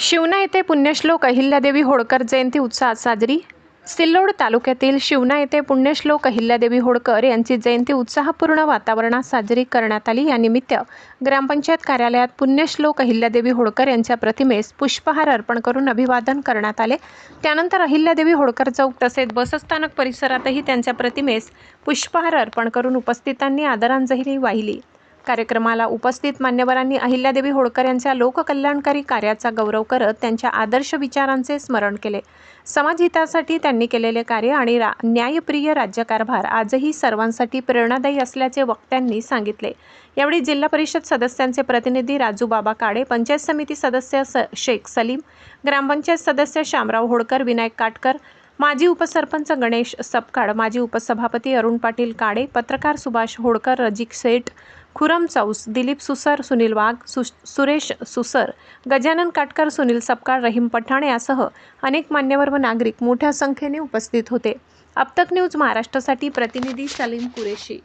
शिवना येथे पुण्यश्लोक अहिल्यादेवी होळकर जयंती उत्साहात साजरी। सिल्लोड तालुक्यातील शिवना येथे पुण्यश्लोक अहिल्यादेवी होळकर यांची जयंती उत्साहपूर्ण वातावरणात साजरी करण्यात आली। या निमित्त ग्रामपंचायत कार्यालयात पुण्यश्लोक अहिल्यादेवी होळकर यांच्या प्रतिमेस पुष्पहार अर्पण करून अभिवादन करण्यात आले। त्यानंतर अहिल्यादेवी होळकर चौक तसेच बसस्थानक परिसरातही त्यांच्या प्रतिमेस पुष्पहार अर्पण करून उपस्थितांनी आदरांजली वाहिली। कार्यक्रमाला उपस्थित मान्यवरांनी अहिल्यादेवी होळकर यांच्या लोककल्याणकारी कार्याचा गौरव करत त्यांच्या आदर्श विचारांचे स्मरण केले। समाजहितासाठी त्यांनी केलेले कार्य आणि न्यायप्रिय राज्यकारभार आजही सर्वांसाठी प्रेरणादायी असल्याचे वक्त्यांनी सांगितले। यावेळी जिल्हा परिषद सदस्यांचे प्रतिनिधी राजू बाबा काळे, पंचायत समिती सदस्य शेख सलीम, ग्रामपंचायत सदस्य शामराव होळकर, विनायक काटकर, माजी उपसरपंच गणेश सपकाळ, माजी उपसभापती अरुण पाटील काळे, पत्रकार सुभाष होळकर, रजिक सेठ, खुरम चौस, दिलीप सुसर, सुनील वाघ, सुरेश सुसर, गजानन काटकर, सुनील सपकाळ, रहीम पठाण यासह अनेक मान्यवर व नागरिक मोठ्या संख्येने उपस्थित होते। अब तक न्यूज महाराष्ट्रासाठी प्रतिनिधी सलीम कुरेशी।